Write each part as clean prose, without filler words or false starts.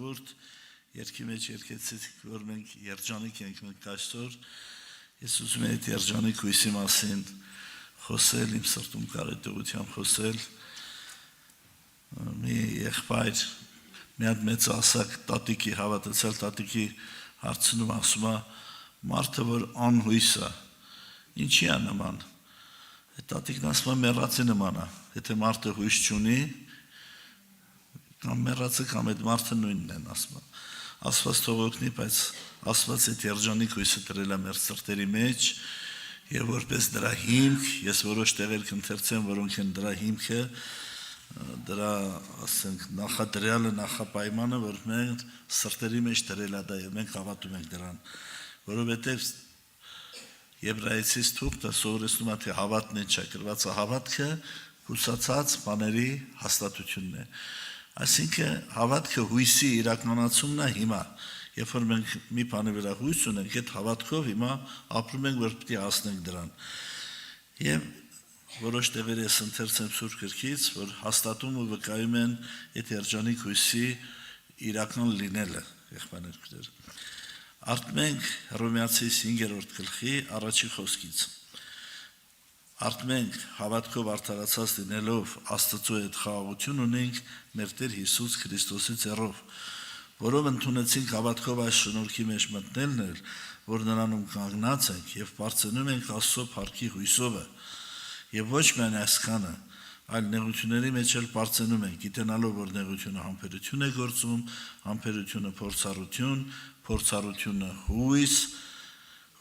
ժողովուրդ, երկի մեջ երկեցիք, որ մենք երջանիկ ենք մենք այսօր, ես ուզում եմ այդ երջանիկ հույսի մասին խոսել, իմ սրտում կարետողությամբ խոսել, մի եղբայր, մի հատ մեծ ասակ տատիկի հավատացյալ տատիկի հարցնում ասում է, մարդը որ անհույս է, ինչի է նման, տատիկն ասում է մեռածի նման է, եթե մարդը հույս չունի, կամ մեռածը կամ այդ մարդը նույնն են ասում, ասված թող օգնի, բայց ասված այդ երջանիկ հույսը դրել է մեր սրտերի մեջ եւ որպես դրա հիմք, ես որոշ տեղեր կընթերցեմ, որոնք են դրա հիմքը, դրա, ասենք, նախադրյալը, նախապայմանը, որ մենք սրտերի մեջ դրել է դա եւ մենք հավատում ենք դրան, որովհետեւ Եբրայեցիս թուղթը սովորեցնում է, թե հավատն է չակրված է հավատքը, հուսացած բաների հաստատությունն է։ Այսինքն հավատքը հույսի իրականացումն է հիմա, երբ որ մենք մի բանի վրա հույս ունենք, այդ հավատքով հիմա ապրում ենք, որ պետք է հասնենք դրան։ Եվ որոշ տեղեր ես ընթերցեմ Սուրբ Գրքից, որ հաստատում ու վկայում են այդ երջանիկ հույսի իրական լինելը, եղբայրներ։ Արտմենք Հռոմեացիս 5-րդ գլխի առաջի խոսքից։ Արտմենք հավատքով արդարացած լինելով Աստծո հետ խաղաղություն ունենք մեր Տեր Հիսուս Քրիստոսի ձեռով, որով ընդունեցինք հավատքով այս շնորհքի մեջ մտնելն, որ նրանում կանգնած ենք եւ բարձրանում ենք Աստծո փառքի հույսովը, եւ ոչ միայն այսքանը, այլ նեղությունների մեջ էլ բարձրանում ենք, գիտենալով, որ նեղությունը համբերություն է գործում, համբերությունը փորձառություն, փորձառությունը հույս,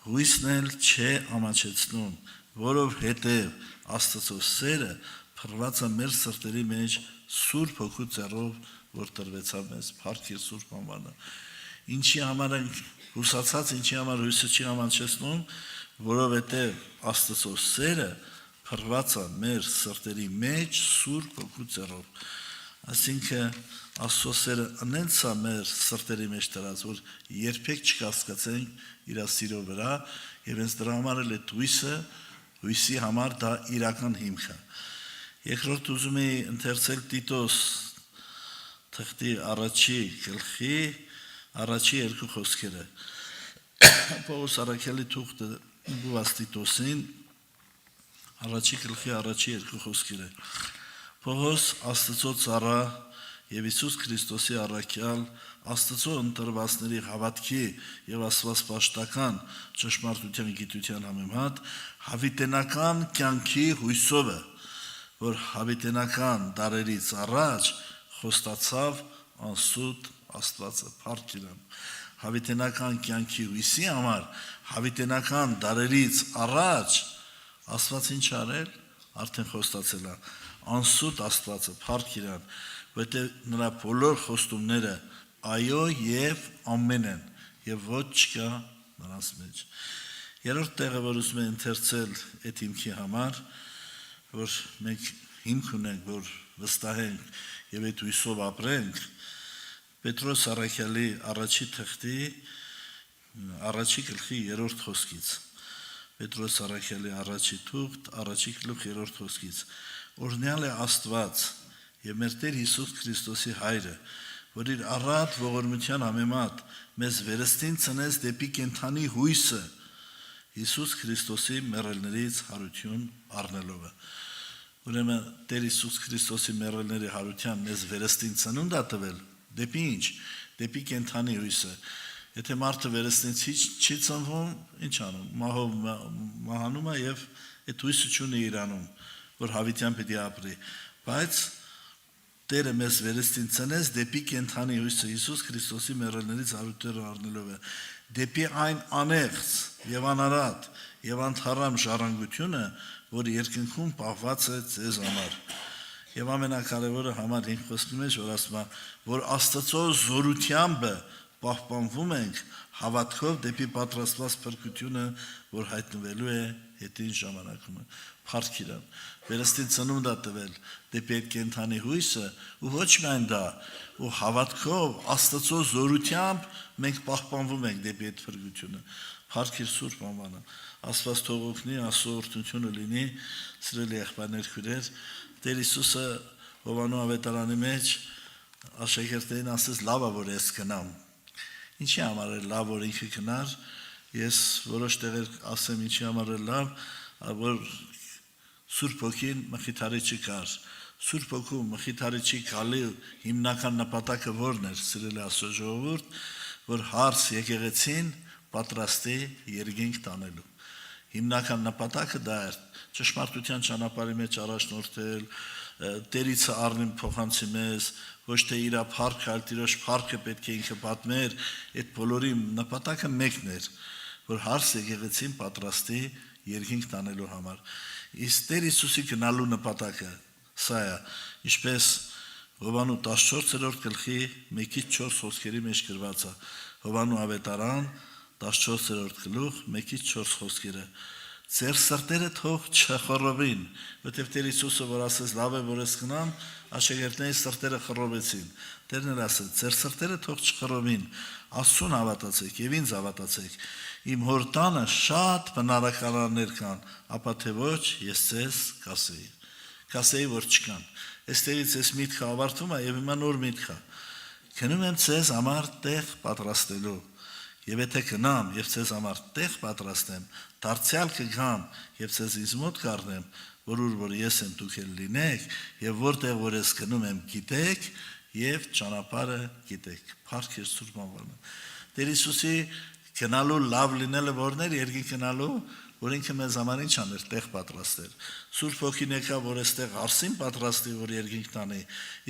հույսն էլ չէ ամաչեցնում, որովհետև Աստծո սերը փռված է մեր սրտերի մեջ Սուրբ Հոգու ձեռով, որ տրվեցավ մեզ, փառքի Սուրբ անվանը։ Ինչի համար ենք հուսացած, ինչի համար հույսը չի ամաչեցնում, որովհետև Աստծո սերը փռված է մեր սրտերի մեջ Սուրբ Հոգու ձեռով։ Այսինքն Աստծո սերը ընենց է մեր սրտերի մեջ դրած, որ երբեք չկասկածենք իր սիրո վրա, եւ հենց դրա համար էլ այդ հույսի համար դա իրական հիմք է։ Երկրորդ ուզում եի ընթերցել Տիտոս թղթի առաջի գլխի առաջի երկու խոսքերը։ Պողոս առաքյալի թուղթը ուղղված Տիտոսին առաջի գլխի առաջի երկու խոսքերը։ Պողոս Աստծո ծառա եւ Հիսուս Քրիստոսի առաքյալ Աստծո ընտրվածների հավատքի եւ Աստված պաշտական ճշմարտության գիտության համեմատ հավիտենական կյանքի հույսովը, որ հավիտենական դարերից առաջ խոստացավ անսուտ Աստվածը, փառք Իրան։ Հավիտենական կյանքի հույսի համար հավիտենական դարերից առաջ Աստված ինչ արել, արդեն խոստացել է, անսուտ Աստվածը, փառք Իրան, որտեղ նրա բոլոր խոստումները այո եւ ամեն են եւ ոչ չկա նրանց մեջ։ Երրորդ տեղը, որ ուզում եմ ընթերցել այդ հիմքի համար, որ մենք հիմք ունենք, որ վստահենք եւ այդ հույսով ապրենք, Պետրոս առաքյալի առաջի թղթի առաջի գլխի 3-րդ խոսքից։ Պետրոս առաքյալի առաջի թուղթ առաջի գլուխ 3-րդ խոսքից։ Օրհնյալ է Աստված եւ մեր Տեր Հիսուս Քրիստոսի Հայրը, որ իր առատ ողորմության համեմատ մեզ վերստին ծնեց դեպի կենթանի հույսը Հիսուս Քրիստոսի մեռելներից հարություն առնելով։ Ուրեմն Տեր Հիսուս Քրիստոսի մեռելների հարության մեզ վերստին ծնունդ է տվել, դեպի ինչ? Դեպի կենթանի հույսը։ Եթե մարդը վերստին չի ծնվում, ինչ անում? Մահով մահանում է եւ այդ հույսը չունի իրանում, որ հավիտյան պիտի ապրի։ Բայց Տերը մեզ վերստին ծնեց դեպի կենթանի հույսը Հիսուս Քրիստոսի մեռելներից հարություն առնելով է, դեպի այն անեղծ եւ անարատ եւ անթառամ ժառանգությունը, որ երկնքում պահված է ձեզ համար։ Եվ ամենակարևորը համար 5 խոսքի մեջ որ ասում է, որ Աստծո զորությամբ պահպանվում ենք հավատքով դեպի պատրաստված փրկությունը, որ հայտնվելու է հետին ժամանակում։ Փառք Իրան։ Վերստին ծնունդ է տվել դեպի այդ կենթանի հույսը, ու ոչ միայն դա, ու հավատքով Աստծո զորությամբ մենք պահպանվում ենք դեպի այդ փրկությունը։ Փառք Իր Սուրբ անվանը։ Աստված թող օգնի, Աստծո օրհնությունը լինի, սիրելի եղբայրներ, քույրեր, Տեր Հիսուսը Հովանու ավետարանի մեջ աշակերտներին ասես լավ է որ ես գնամ։ Ինչի համար է լավ որ ինքը գնար, ես որոշ տեղեր ասեմ ինչի համար է լավ, որ Սուրբ Հոգին մխիթարիչը կար։ Սուրբ Հոգու մխիթարիչի գալի հիմնական նպատակը որն էր, սիրելի Աստծո ժողովուրդ, որ հարց եկեղեցին պատրաստի երկինք տանելու։ Հիմնական նպատակը դա էր ճշմարտության ճանապարհի մեջ առաջնորդել, Տերիցը առնին փոխանցի մեզ, ոչ թե իր փառքը, այլ Տիրոջ փառքը պետք է ինքը պատմեր, այդ բոլորի նպատակը մեկն էր, որ հարց եկեղեցին պատրաստի երկինք տանելու համար։ Իսկ Տեր Հիսուսի գնալու նպատակը սա է, ինչպես Հովանու 14-րդ գլխի 1-4 խոսքերի մեջ գրված է, Հովանու ավետարան 14-րդ գլուխ 1-4 խոսքերը։ Ձեր սրտերը թող չխռովին, որտեղ Տեր Հիսուսը որ ասեց լավ է որ ես գնամ, աշակերտների սրտերը խռովեցին։ Տերն էլ ասեց, ձեր սրտերը թող չխռովին, Աստծուն հավատացեք եւ ինձ հավատացեք։ Իմ հոր տանը շատ բնակարաններ կան, ապա թե ոչ ես ձեզ կասեի որ չկան։ Այստեղից այս միտքը ավարտվում է եւ հիմա նոր միտք է։ Գնում եմ ձեզ համար տեղ պատրաստելու։ Եվ եթե գնամ եւ ձեզ համար տեղ պատրաստեմ, դարձյալ կգամ եւ ձեզ ինձ մոտ կառնեմ, որ ես եմ դուք էլ լինեք, եւ որտեղ որ ես գնում եմ գիտեք եւ ճանապարհը գիտեք։ Փառք Քեզ Սուրբ անվանը։ Տեր Հիսուսի գնալու լավ լինելը որն էր, երկինք գնալու, որ ինքը մեզ համար ինչ աներ, տեղ պատրաստեր։ Սուրբ Հոգին եկա, որ այստեղ արսին պատրաստի, որ երկինք տանի։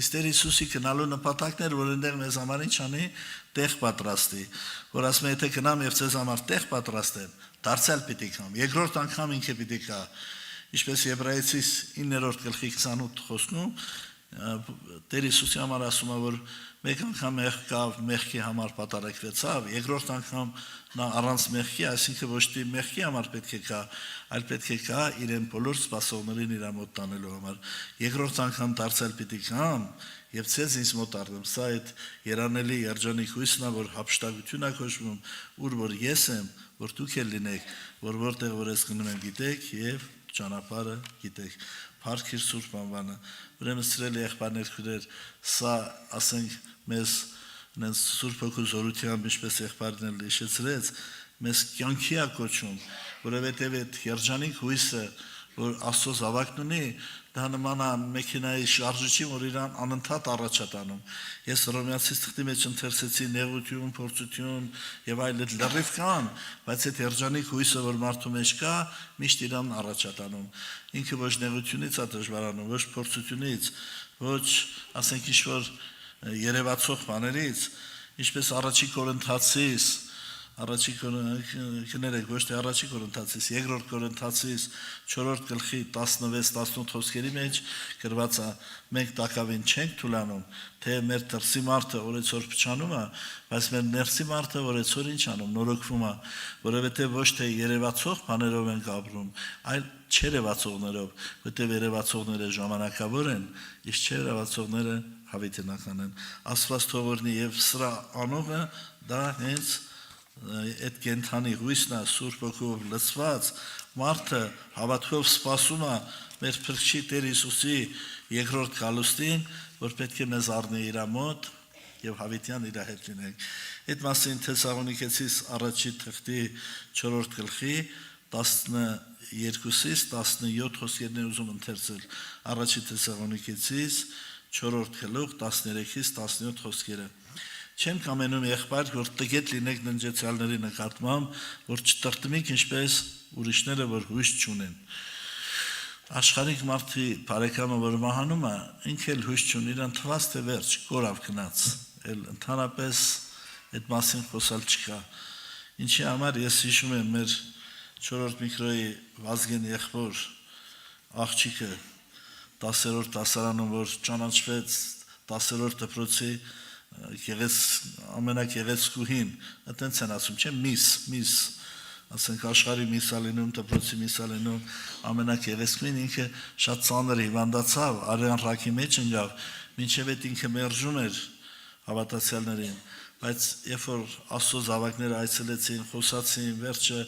Իսկ Տեր Հիսուսի գնալու նպատակն էր, որ այնտեղ մեզ համար ինչ անի, տեղ պատրաստի։ Որ ասում է, եթե գնամ եւ ձեզ համար տեղ պատրաստեմ, դարձյալ պիտի գամ։ Երկրորդ անգամ ինքը պիտի գա։ Ինչպես Եբրայեցիս 9-րդ գլխի 28 խոսքում Տեր Հիսուսի համար ասում է, որ մեկ անգամ մեղքավ, մեղքի համար պատարակվեցավ, երկրորդ անգամ նա առանց մեղքի, այսինքն ոչ թե մեղքի համար պետք է գա, այլ պետք է գա իրեն բոլոր սպասողներին իր մոտ տանելու համար։ Երկրորդ անգամ դարձյալ պիտի գամ եւ ցեզ ինձ մոտ առնեմ։ Սա այդ երանելի երջանիկ հույսն է, որ հափշտակություն է կոչվում, որ ես եմ, որ դուք էլ լինեք, որ որտեղ որ ես գնում եմ գիտեք եւ ճանապարհը գիտեք։ Փառք Քեզ Սուրբ անվանը։ Ուրեմն սիրելի եղբայրներ, քույրեր, սա ասենք մեզ նենց Սուրբ Հոգու զորությամբ ինչպես եղբայրն էլ հիշեցրեց, մեզ կյանքի է կոչում, որովհետև այդ երջանիկ հույսը, որ Աստծո զավակն ունի, դա նման է մեքենայի շարժիչի, որ իրան անընդհատ առաջ է տանում։ Ես Հռոմեացիս թղթի մեջ ընթերցեցի նեղություն, փորձություն եւ այլ լրիվ կան, բայց այդ երջանիկ հույսը, որ մարդու մեջ կա, միշտ իրան առաջ է տանում։ Ինքը ոչ նեղությունից է դժվարանում, ոչ փորձությունից, ոչ ասենք ինչ-որ երևացող բաներից, ինչպես առաջի Կորինթացիս, առաջի կներեք, ոչ թե առաջի Կորինթացիս, երկրորդ Կորինթացիս 4-րդ գլխի 16-18 խոսքերի մեջ գրված է, մենք տակավին չենք թուլանում, թե մեր դրսի մարդը օրեցօր փչանում է, բայց մեր ներսի մարդը օրեցօր ինչ անում, նորոգվում է, որովհետև ոչ թե երևացող բաներով ենք ապրում, այլ չերևացողներով, որտեղ երևացողները ժամանակավոր են, իսկ չերևացողները հավիտենական են։ Աստված թող օրհնի եւ սրա անողը դա հենց այդ կենթանի հույսն է Սուրբ Հոգով լցված մարդը հավատքով սպասում է մեր Փրկչի Տեր Հիսուսի երկրորդ գալուստին, որ պետք է մեզ առնի իր մոտ եւ հավիտյան իր հետ լինենք։ Այդ մասին Թեսաղոնիկեցիս առաջի թղթի 4-րդ գլխի 12-ից 17 խոսքերն ուզում ընթերցել։ Առաջի Թեսաղոնիկեցիս 4-րդ գլուխ 13-ից 17 խոսքերը։ Չեմ կամենում եղբայր, որ տգետ լինեք ննջեցյալների նկատմամբ, որ չտրտմիք ինչպես ուրիշները, որ հույս չունեն։ Աշխարհիկ մարդի բարեկամը, որ մահանում է, ինքը էլ հույս չունի, իրան թվաց թե վերջ, կորավ գնաց, էլ ընդհանրապես այդ մասին խոսալ չկա։ Ինչի համար ես հիշում եմ մեր 4-րդ միկրոյի Վազգեն եղբոր աղջիկը 10-րդ դասարանում, որ ճանաչվեց 10-րդ դպրոցի ամենագեղեցկուհին, այտենց են ասում, չէ, միս, ասենք աշխարհի միսալինում, դպրոցի միսալինում ամենագեղեցկուհին, ինքը շատ ծանր հիվանդացավ, արյան ռակի մեջ ընկավ, մինչև այդ ինքը մերժում էր հավատացյալներին, բայց երբ որ Աստծո զավակները այցելեցին, խոսացին, վերջը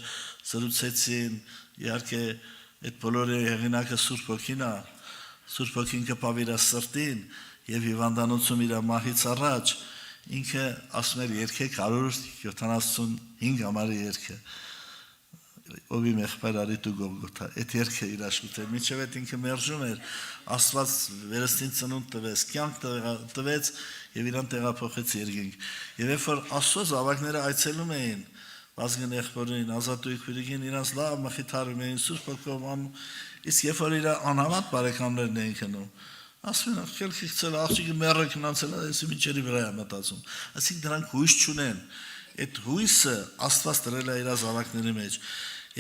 զրուցեցին, իհարկե այդ բոլորի հեղինակը Սուրբ Հոգին է, Սուրբ Հոգին կպավ իր սրտին, եւ հիվանդանոցում իր մահից առաջ ինքը ասում էր երգեք 175 համարի երգը ովի մեղբար արի դու Գողգոթա այդ երգը իր աշխատել մինչև այդ ինքը մերժում էր Աստված վերստին ծնունդ տվեց կյանք տվեց եւ իրան տեղափոխեց երկինք եւ երբ որ Աստծո զավակները այցելում էին Ազգն եղբորին Ազատուի քուրիկին իրանց լավ մխիթարում էին Սուրբ Հոգով իսկ երբ որ իր անհավատ բարեկամներն էին քնում ասում են ախելքիցել աղջիկը մեռը քնանցել այս միջերի վրա է մտածում ասիկ դրանք հույս չունեն այդ հույսը Աստված դրել է իր զավակների մեջ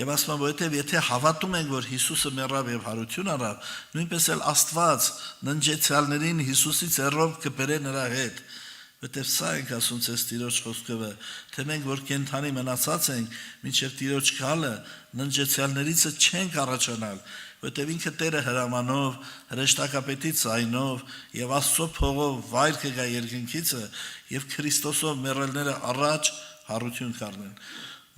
եւ ասում եմ որովհետեւ եթե հավատում ենք որ Հիսուսը մեռավ եւ հարություն առավ նույնպես էլ Աստված ննջեցյալներին Հիսուսի ձեռով կբերե նրա հետ Որտեւ սա ենք ասում ցես Տիրոջ խոսքովը, թե մենք որ կենթանի մնացած ենք, մինչև Տիրոջ գալը ննջեցյալներից չենք առաջանալ, որտեւ ինքը Տերը հրամանով, հրեշտակապետի ցայնով եւ Աստծո փողով վայր կգա երկնքիցը եւ Քրիստոսով մեռելները առաջ հարություն կառնեն։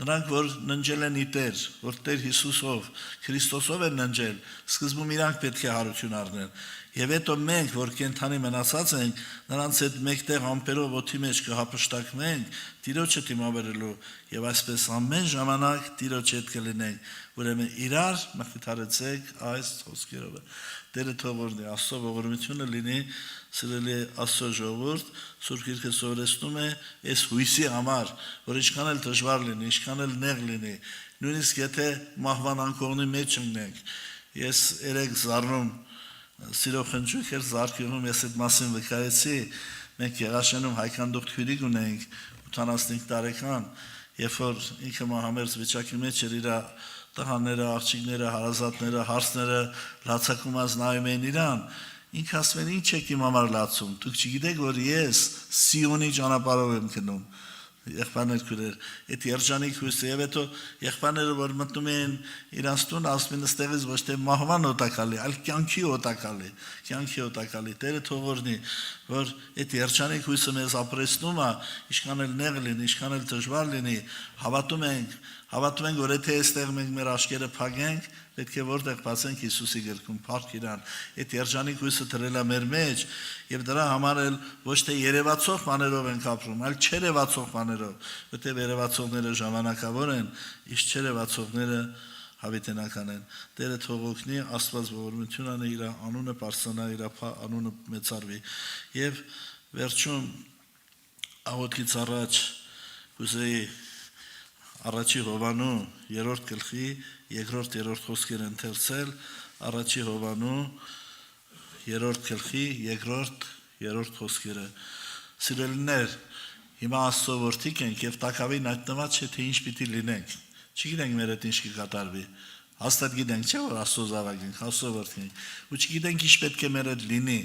Նրանք որ ննջել են Տեր, որ Տեր Հիսուսով, Քրիստոսով են ննջել, սկզբում իրանք պետք է հարություն առնեն։ Եվ հետո մենք, որ կենթանի մնացած ենք, նրանց հետ մեկտեղ ամպերով օդի մեջ կհապշտակվենք, Տիրոջը դիմավորելու եւ այսպես ամեն ժամանակ Տիրոջ հետ կլինենք, ուրեմն իրար մխիթարեցեք այս խոսքերով։ Տերը թող օրհնի, Աստծո ողորմությունը լինի, սիրելի Աստծո ժողովուրդ, Սուրբ Գիրքը սովորեցնում է այս հույսի համար, որ ինչքան էլ դժվար լինի, ինչքան էլ նեղ լինի, նույնիսկ եթե մահվան անկողնի մեջ ընկնենք։ Ես երեք զառնում Սիրո խնջույք էր զարկյուղում ես այդ մասին վկայեցի մենք Եղաշենում հայկանդուխտ քույրիկ ունենք 85 տարեկան երբ որ ինքը մահամերձ վիճակի մեջ էր իր տղաները աղջիկները հարազատները հարցները լացակումած նայում էին իրան ինքը ասում էր ինչ եք իմ համար լացում դուք չգիտեք որ ես Սիոնի ճանապարհով եմ գնում Եղբայրներ քույրեր, այդ երջանիկ հույսը եւ հետո եղբայրները որ մտնում են իրանց տուն ասում են ստեղից ոչ թե մահվան օտակալի, այլ կյանքի օտակալի, Տերը թող օրհնի, որ այդ երջանիկ հույսը մեզ ապրեցնում է, ինչքան էլ նեղ լինի, ինչքան էլ դժվար լինի, հավատում ենք, որ եթե այստեղ մենք մեր աչքերը փակենք, պետք է որտեղ բացենք Հիսուսի գրքում, փառք իրան, այդ երջանիկ հույսը դրել է մեր մեջ եւ դրա համար էլ ոչ թե երևացող բաներով ենք ապրում, այլ չերևացող բաներով, որտեղ երևացողները ժամանակավոր են, իսկ չերևացողները հավիտենական են։ Տերը թող օգնի, Աստված ողորմություն անի, իր անունը բարձրանա, իր անունը մեծարվի։ Եվ վերջում աղոթքից առաջ կուզեի Առաջի Հովանու 3-րդ գլխի 2-3 խոսքերը ընթերցել Առաջի Հովանու 3-րդ գլխի 2-3 խոսքերը Սիրելիներ հիմա Աստծո որդիք ենք եւ տակավին հայտնված չէ թե ինչ պիտի լինենք չգիտենք մեր հետ ինչ կկատարվի հաստատ գիտենք չէ որ Աստծո զավակ ենք Աստծո որդի ենք ու չգիտենք ինչ պետք է մեր հետ լինի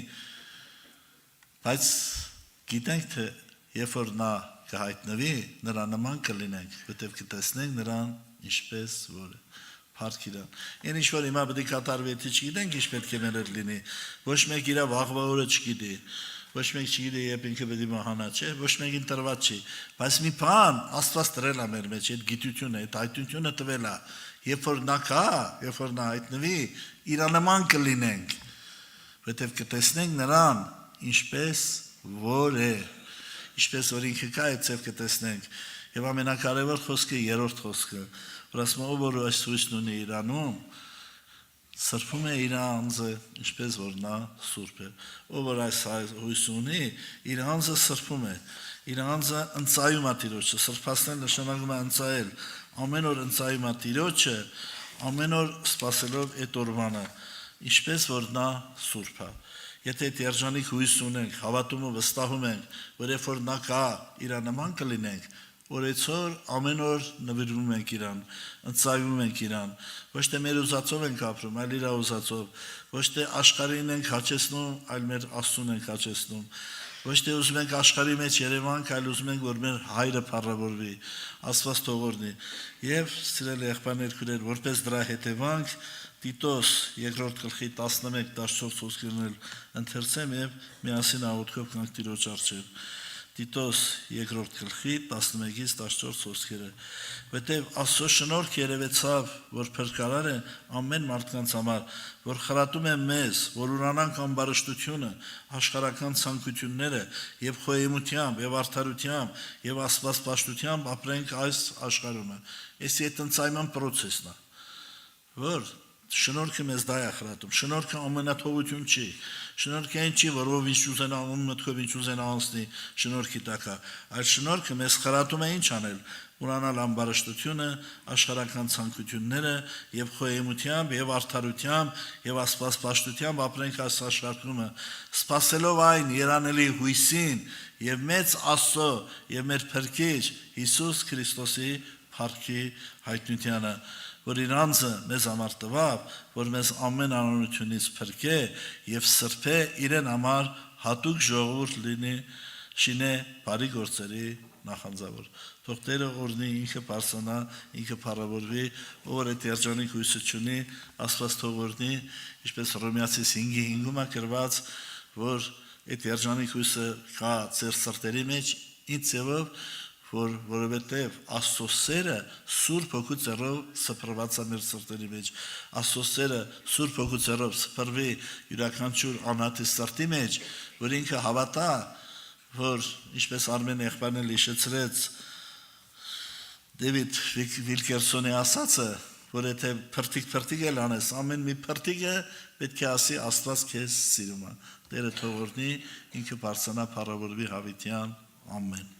բայց գիտենք թե երբ որ նա կհայտնվի նրա նման կլինենք, որտեղ կտեսնենք նրան ինչպես որ է։ Փառք իրան։ Այն ինչ որ հիմա պետք է կատարվի, եթե չգիտենք ինչ պետք է մեր հետ լինի, ոչ մեկ իր վաղվա օրը չգիտի, ոչ մեկ չգիտի երբ ինքը պետք է մահանա, չէ, ոչ մեկին տրված չի, բայց մի բան Աստված տրել է մեր մեջ, այդ գիտությունը, այդ հայտնությունը տվել է, երբ որ նա կա, երբ որ նա հայտնվի, իր նման կլինենք, որտեղ կտեսնենք նրան ինչպես որ է Ինչպես որ ինքը կա այդ ձև կտեսնենք եւ ամենակարևոր խոսքը 3-րդ խոսքը որ ասում ով որ այս հույսն ունի իրանում սրբում է իր անձը ինչպես որ նա սուրբ է ով որ այս հույսը ունի իր անձը սրբում է իր անձը ընծայում է Տիրոջը սրբացնել նշանակում է ընծայել ամեն օր ընծայում է Տիրոջը ամեն օր սпасելով այդ օրվանը ինչպես որ նա սուրբ է Եթե այդ երջանիկ հույս ունենք, հավատում ու վստահում ենք, որ երբ որ նա կա, իր նման կլինենք, օրեցօր ամեն օր նվիրվում ենք իրան, ընծայվում ենք իրան, ոչ թե մեր ուզածով ենք ապրում, այլ իր ուզածով, ոչ թե աշխարհին ենք հաճեցնում, այլ մեր Աստծուն ենք հաճեցնում, ոչ թե ուզում ենք աշխարհի մեջ երևանք, այլ ուզում ենք, որ մեր հայրը փառավորվի, Աստված թող օրհնի։ Եվ սիրելի եղբայրներ քույրեր, որպես դրա հետևանք Տիտոս 2-րդ գլխի 11-14 խոսքերն ընթերցեմ եւ միասին աղոթքով կանք Տիրոջ առջև։ Տիտոս 2-րդ գլխի 11-ից 14 խոսքերը, որտեղ Աստծո շնորհք երևեցավ, որ փրկարար է ամեն մարդկանց համար, որ խրատում է մեզ, որ ուրանանք ամբարշտությունը, աշխարհական ցանկությունները եւ խոհեմությամբ եւ արդարությամբ եւ աստվածպաշտությամբ ապրենք այս աշխարհում։ Էսի է տնցայման process-ն է, որ շնորհքը մեզ դա է խրատում, շնորհքը ամենաթողություն չի, շնորհքը այն չի, որ ով ինչ ուզենա անում մտքով ինչ ուզենա անցնի, շնորհքի տակ է, այլ շնորհքը մեզ խրատում է ինչ անել, ուրանալ ամբարշտությունը, աշխարհական ցանկությունները եւ խոհեմությամբ եւ արդարությամբ եւ աստվածպաշտությամբ ապրենք այս աշխարհում, սпасելով այն երանելի հույսին եւ մեծ Աստծո եւ մեր Փրկիչ Հիսուս Քրիստոսի փառքի հայտնությանը, որ իր անձը մեզ համար տվավ, որ մեզ ամեն անօրությունից փրկե եւ սրբե իրեն համար հատուկ ժողովուրդ լինի, շինե բարի գործերի նախանձավոր։ Թող Տերը օրհնի, ինքը բարձրանա, ինքը փառավորվի, ով այդ երջանիկ հույսը ունի, Աստված թող օրհնի, ինչպես Հռոմեացիս 5:5-ում է գրված, որ այդ երջանիկ հույսը կա ձեր սրտերի մեջ, ինչ ձևով, որովհետև Աստծո սերը Սուրբ Հոգու ծերով սփռված է մեր սրտերի մեջ, Աստծո սերը Սուրբ Հոգու ծերով սփռվի յուրաքանչյուր անհատի սրտի մեջ, որ ինքը հավատա, որ ինչպես Արմեն եղբայրն էլ հիշեցրեց Դեվիդ Վիլկերսոնի ասածը, որ եթե փրտիկ էլ անես, ամեն մի փրտիկը պետք է ասի Աստված քեզ սիրում է։ Տերը թող օրհնի, ինքը բարձրանա, փառավորվի հավիտյան, ամեն։